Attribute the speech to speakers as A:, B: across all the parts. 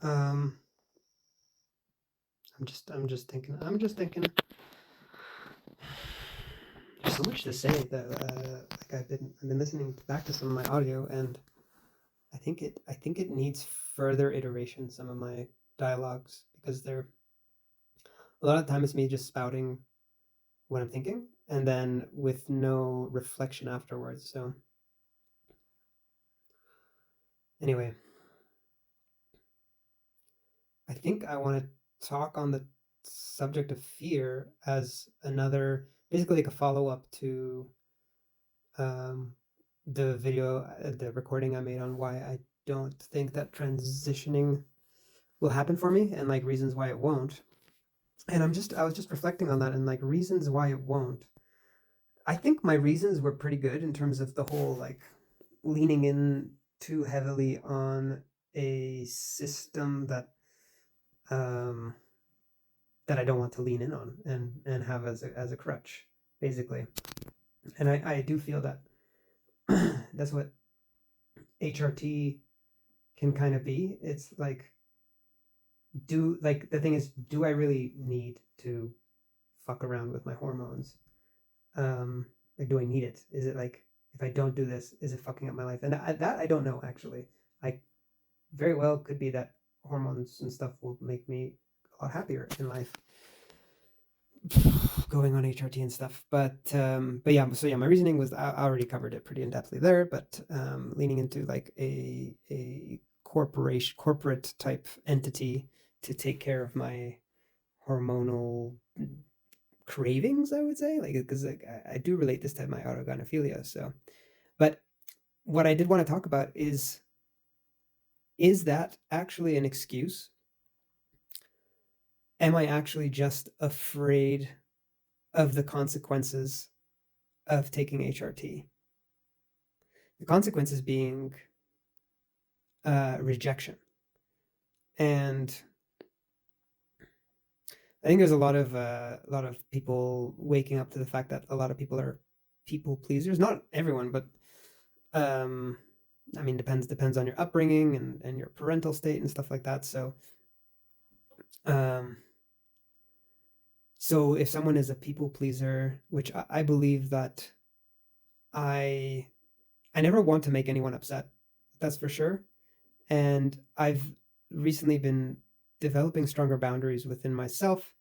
A: Um, I'm just thinking. There's so much to say that like I've been listening back to some of my audio, and I think it needs further iteration. Some of my dialogues, because they're a lot of the time it's me just spouting what I'm thinking, and then with no reflection afterwards. So anyway, I think I want to talk on the subject of fear as another, basically like a follow up to um, the video, the recording I made on why I don't think that transitioning will happen for me, and like reasons why it won't. And I was just reflecting on that and like reasons why it won't. I think my reasons were pretty good in terms of the whole like leaning in too heavily on a system um that I don't want to lean in on and have as a crutch, basically. And I do feel that that's what HRT can kind of be. It's like, the thing is, do I really need to fuck around with my hormones? Like, do I need it? Is it like, if I don't do this, is it fucking up my life? And that I don't know, actually. I very well could be that hormones and stuff will make me a lot happier in life, going on HRT and stuff. But yeah, so yeah, my reasoning was, I already covered it pretty in depthly there. But leaning into like a corporate type entity to take care of my hormonal cravings, I would say, like, because like, I do relate this to my autogynephilia. So, but what I did want to talk about is that actually an excuse? Am I actually just afraid of the consequences of taking HRT? The consequences being rejection. And I think there's a lot of people waking up to the fact that a lot of people are people pleasers. Not everyone, but um, I mean, depends on your upbringing and your parental state and stuff like that. Um, so if someone is a people pleaser, which I believe that I I never want to make anyone upset, that's for sure. And I've recently been developing stronger boundaries within myself,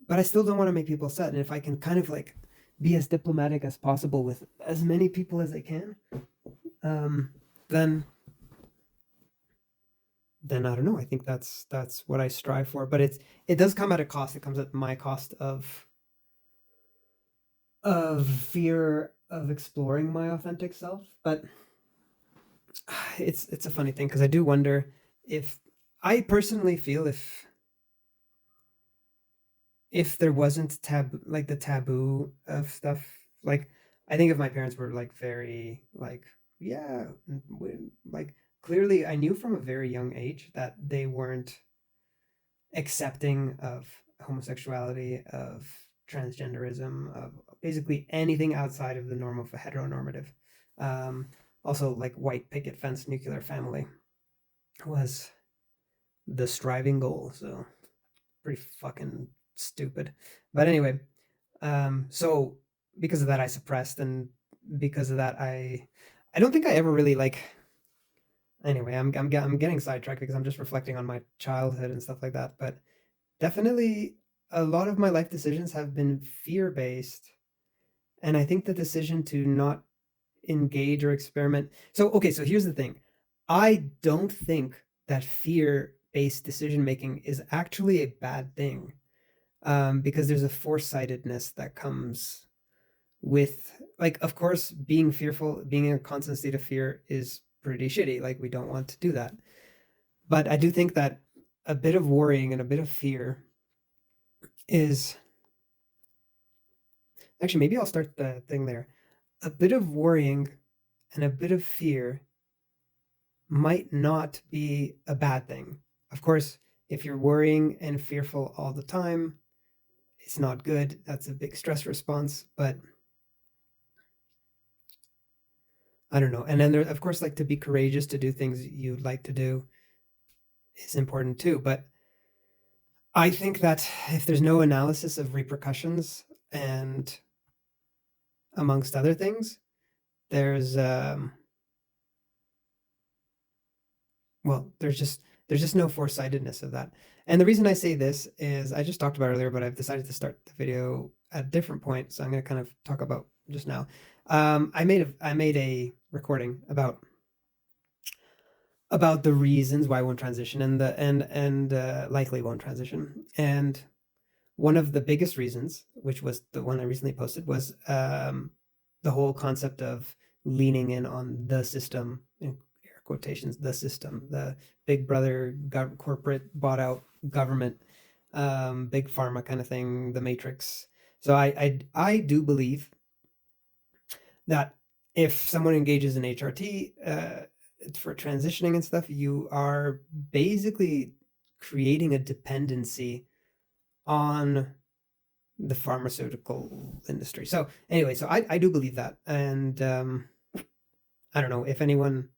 A: but I still don't want to make people upset. And if I can kind of like be as diplomatic as possible with as many people as I can, um, then then I don't know. I think that's what I strive for. But it does come at a cost. It comes at my cost of fear of exploring my authentic self. But it's a funny thing, because I do wonder if, I personally feel, if there wasn't like the taboo of stuff, like, I think if my parents were like very like, yeah, like, clearly I knew from a very young age that they weren't accepting of homosexuality, of transgenderism, of basically anything outside of the norm of a heteronormative. Um, Also, like, white picket fence nuclear family was the striving goal. So pretty fucking stupid. But anyway, so because of that, I suppressed, and because of that, I don't think I ever really like. Anyway, I'm getting sidetracked because I'm just reflecting on my childhood and stuff like that. But definitely, a lot of my life decisions have been fear based, and I think the decision to not engage or experiment. So okay, so here's the thing. I don't think that fear based decision making is actually a bad thing, because there's a foresightedness that comes with, like, of course, being fearful, being in a constant state of fear is pretty shitty. Like, we don't want to do that. But I do think that a bit of worrying and a bit of fear is, actually, maybe I'll start the thing there. A bit of worrying and a bit of fear might not be a bad thing. Of course, if you're worrying and fearful all the time, it's not good. That's a big stress response. But I don't know. And then there, of course, like, to be courageous to do things you'd like to do is important too. But I think that if there's no analysis of repercussions and amongst other things, there's well, there's just no foresightedness of that. And the reason I say this is I just talked about it earlier, but I've decided to start the video at a different point, so I'm going to kind of talk about just now. I made a recording about the reasons why I won't transition and the and likely won't transition. And one of the biggest reasons, which was the one I recently posted, was the whole concept of leaning in on the system, in air quotations, the system, the big brother corporate bought out government, big pharma kind of thing, the matrix. So I do believe that if someone engages in HRT for transitioning and stuff, you are basically creating a dependency on the pharmaceutical industry. So anyway, so I do believe that, and I don't know if anyone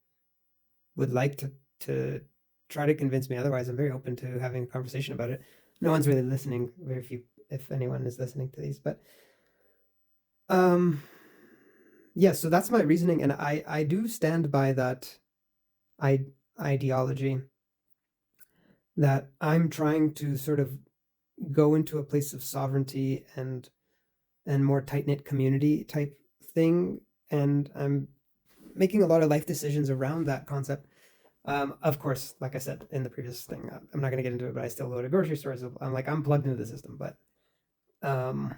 A: would like to try to convince me otherwise. I'm very open to having a conversation about it. No one's really listening. Very few, if anyone is listening to these, but um, yeah. So that's my reasoning, and I do stand by that I ideology that I'm trying to sort of go into a place of sovereignty and more tight knit community type thing, and I'm making a lot of life decisions around that concept. Of course, like I said in the previous thing, I'm not going to get into it, but I still go to grocery stores. I'm plugged into the system, but um,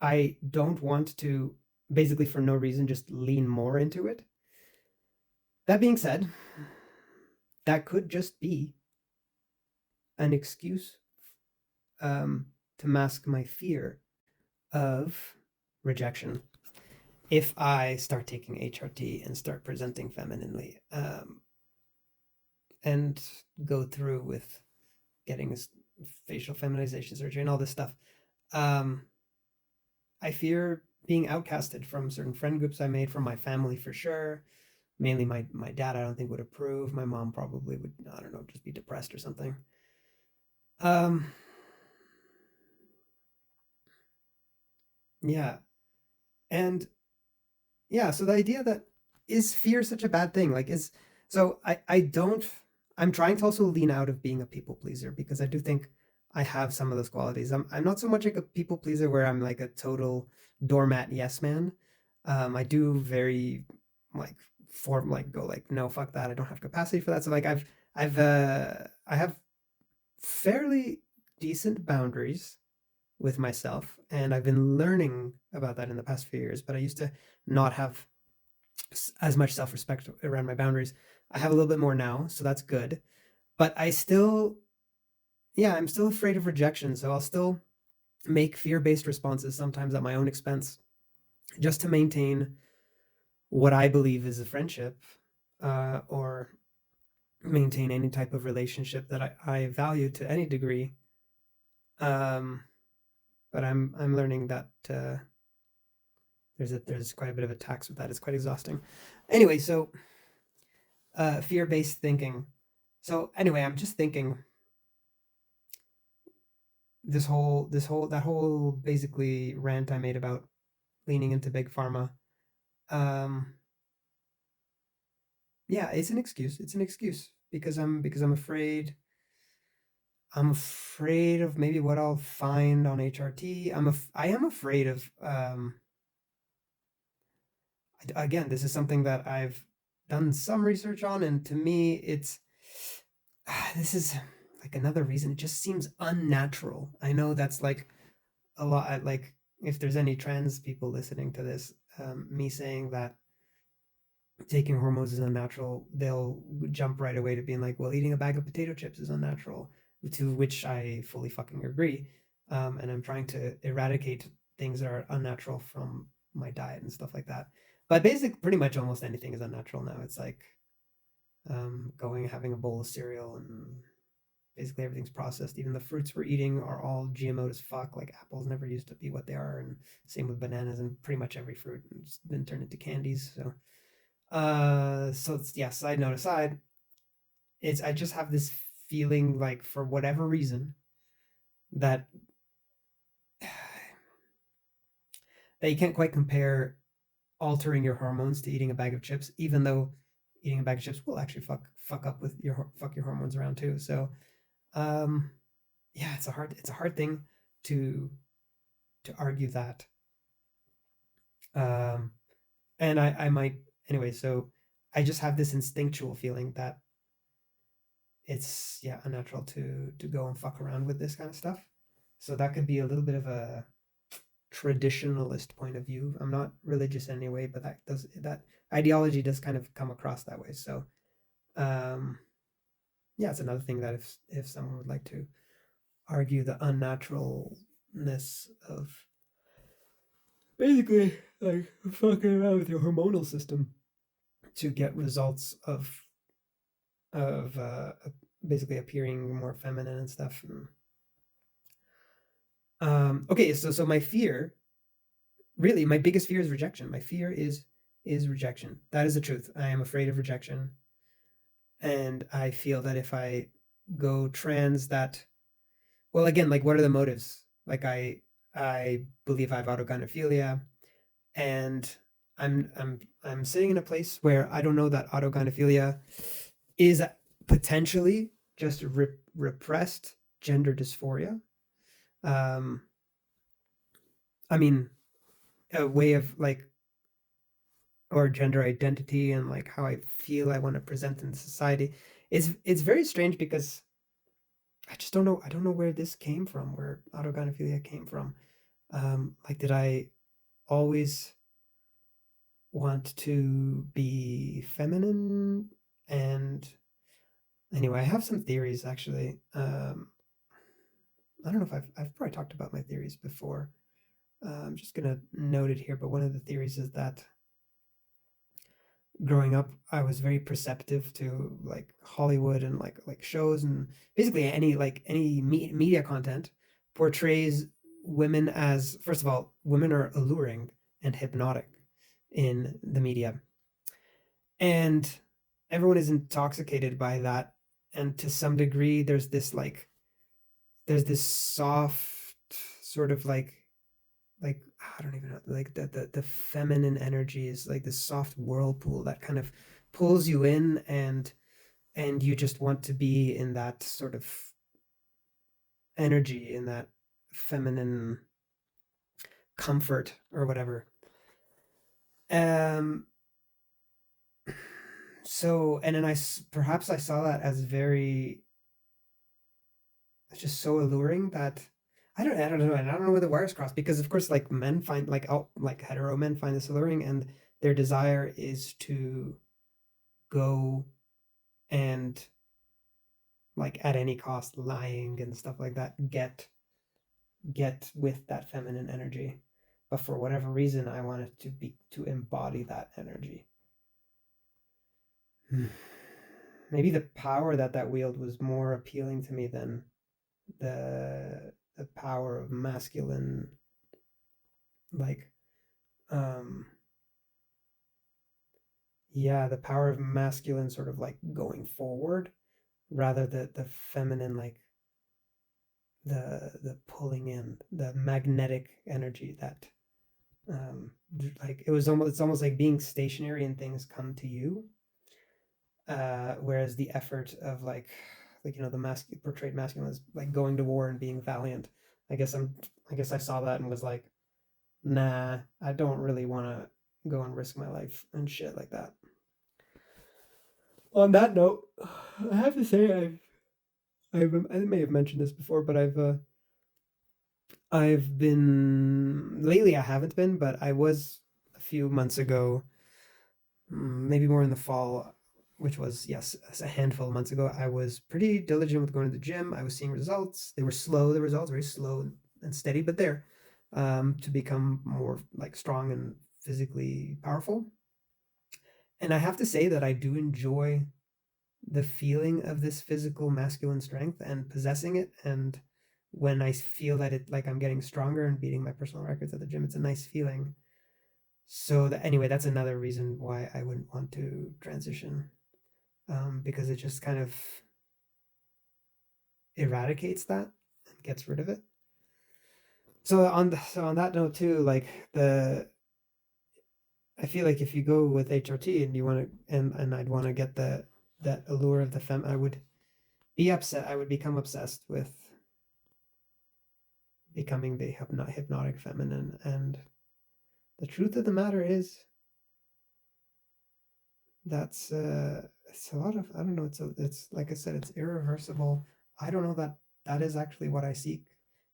A: I don't want to basically for no reason just lean more into it. That being said, that could just be an excuse to mask my fear of rejection if I start taking HRT and start presenting femininely, and go through with getting facial feminization surgery and all this stuff. Um, I fear being outcasted from certain friend groups I made, from my family for sure. Mainly my dad, I don't think would approve. My mom probably would, I don't know, just be depressed or something. Um, yeah. And yeah, so the idea that is fear such a bad thing? Like is so I don't I'm trying to also lean out of being a people pleaser because I do think I have some of those qualities. I'm not so much like a people pleaser where I'm like a total doormat yes man. I do very like form like go like no fuck that I don't have capacity for that. So like I have fairly decent boundaries with myself, and I've been learning about that in the past few years. But I used to not have as much self-respect around my boundaries. I have a little bit more now, so that's good. But I still, yeah, I'm still afraid of rejection, so I'll still make fear-based responses sometimes at my own expense, just to maintain what I believe is a friendship, or maintain any type of relationship that I value to any degree. Um, but I'm learning that there's quite a bit of a tax with that. It's quite exhausting. Anyway, so fear-based thinking. So anyway, I'm just thinking that whole basically rant I made about leaning into big pharma. Um, yeah, it's an excuse. It's an excuse because I'm afraid. I'm afraid of maybe what I'll find on HRT. I am afraid of again, this is something that I've done some research on, and to me, it's this is like another reason. It just seems unnatural. I know that's like a lot. Like if there's any trans people listening to this, me saying that taking hormones is unnatural, they'll jump right away to being like, well, eating a bag of potato chips is unnatural, to which I fully fucking agree. And I'm trying to eradicate things that are unnatural from my diet and stuff like that. But basically, pretty much almost anything is unnatural now. It's like going and having a bowl of cereal, and basically everything's processed. Even the fruits we're eating are all GMO as fuck. Like apples never used to be what they are, and same with bananas and pretty much every fruit. It's been turned into candies. So it's, yeah, side note aside, it's I just have this feeling like for whatever reason that that you can't quite compare altering your hormones to eating a bag of chips, even though eating a bag of chips will actually fuck up with your fuck your hormones around too. So um, yeah, it's a hard thing to argue that. Um, and I might anyway. So I just have this instinctual feeling that it's yeah unnatural to go and fuck around with this kind of stuff. So that could be a little bit of a traditionalist point of view. I'm not religious anyway, but that ideology does kind of come across that way. So um, yeah, it's another thing that if someone would like to argue the unnaturalness of basically like fucking around with your hormonal system to get results of basically appearing more feminine and stuff. Okay, so my fear, really, my biggest fear is rejection. My fear is rejection. That is the truth. I am afraid of rejection, and I feel that if I go trans, that well, again, like what are the motives? Like I believe I have autogynephilia, and I'm sitting in a place where I don't know that autogynephilia is potentially just repressed gender dysphoria. Um, I mean, a way of like or gender identity and like how I feel I want to present in society. It's very strange because I just don't know. I don't know where this came from, where autogynephilia came from. Like, did I always want to be feminine? And anyway, I have some theories actually. I don't know if I've probably talked about my theories before. I'm just gonna note it here, but one of the theories is that growing up, I was very perceptive to like Hollywood and like shows and basically any media content portrays women as first of all, women are alluring and hypnotic in the media, and everyone is intoxicated by that. And to some degree, there's this soft sort of like I don't even know like the feminine energy is like this soft whirlpool that kind of pulls you in and you just want to be in that sort of energy in that feminine comfort or whatever. Um so and then perhaps I saw that as very just so alluring that I don't know and I don't know where the wires cross because of course like men find like oh like hetero men find this alluring and their desire is to go and like at any cost lying and stuff like that get with that feminine energy, but for whatever reason I wanted to embody that energy. Maybe the power that wield was more appealing to me than the power of masculine like um yeah the power of masculine sort of like going forward rather the feminine like the pulling in the magnetic energy that um like it's almost like being stationary and things come to you whereas the effort of like you know the portrayed masculine is like going to war and being valiant. I guess I saw that and was like nah I don't really want to go and risk my life and shit like that. On that note, I have to say I may have mentioned this before but I've been lately. I haven't been, but I was a few months ago, maybe more in the fall, which was yes, a handful of months ago. I was pretty diligent with going to the gym. I was seeing results. They were slow. The results very slow and steady, but there, to become more like strong and physically powerful. And I have to say that I do enjoy the feeling of this physical masculine strength and possessing it and when I feel that it like I'm getting stronger and beating my personal records at the gym, it's a nice feeling. So that anyway, that's another reason why I wouldn't want to transition, because it just kind of eradicates that and gets rid of it. So on that note too, like the I feel like if you go with HRT and you want to and I'd want to get the that allure of the fem, I would be upset. I would become obsessed with becoming the hypnotic feminine. And the truth of the matter is that's it's a lot of I don't know. It's like I said, it's irreversible. I don't know that that is actually what I seek.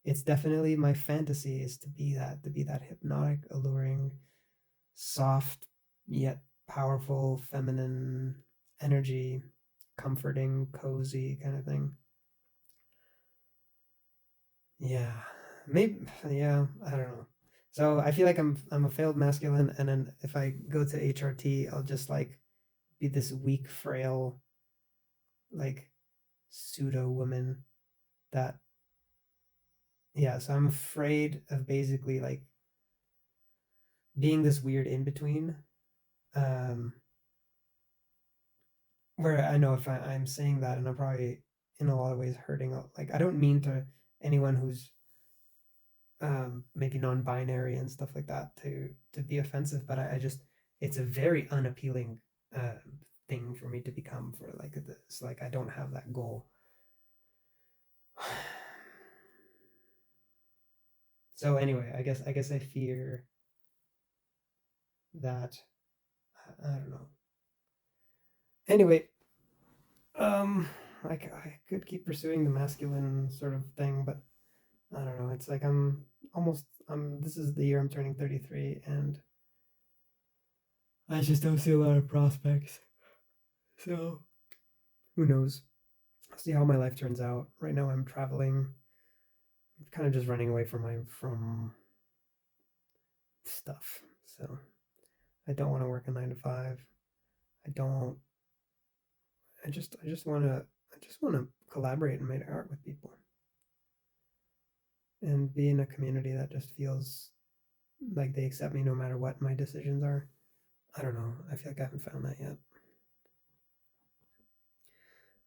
A: It's definitely my fantasy is to be that hypnotic, alluring, soft yet powerful feminine energy, comforting, cozy kind of thing. Yeah, maybe. Yeah, I don't know. So I feel like I'm a failed masculine, and then if I go to HRT, I'll just like be this weak, frail, like pseudo woman that. Yeah, so I'm afraid of basically like being this weird in between. Um, where I know if I'm saying that, and I'm probably in a lot of ways hurting. Like I don't mean to anyone who's maybe non-binary and stuff like that to be offensive, but I just it's a very unappealing uh, thing for me to become for like this. Like I don't have that goal. So anyway, I guess I fear that I don't know. Anyway, um, I could keep pursuing the masculine sort of thing, but I don't know. It's like I'm almost. This is the year I'm turning 33, and I just don't see a lot of prospects. So who knows? I'll see how my life turns out. Right now, I'm traveling. I'm kind of just running away from stuff. So I don't want to work a 9 to 5. I don't. I just want to collaborate and make art with people and be in a community that just feels like they accept me no matter what my decisions are. I don't know. I feel like I haven't found that yet.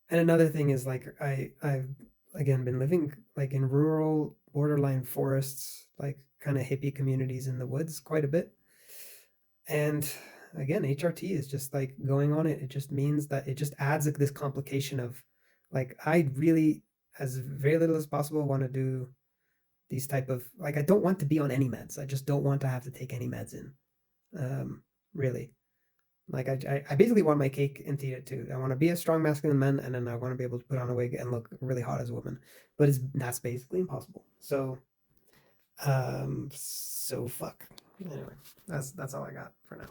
A: And another thing is like I've again been living like in rural borderline forests, like kind of hippie communities in the woods quite a bit. And again, HRT is just like going on it. It just means that it just adds like this complication of like I really as very little as possible want to do these type of like I don't want to be on any meds. I just don't want to have to take any meds in. Really. Like I basically want my cake and eat it too. I want to be a strong masculine man, and then I want to be able to put on a wig and look really hot as a woman. But that's basically impossible. So fuck. Anyway, that's all I got for now.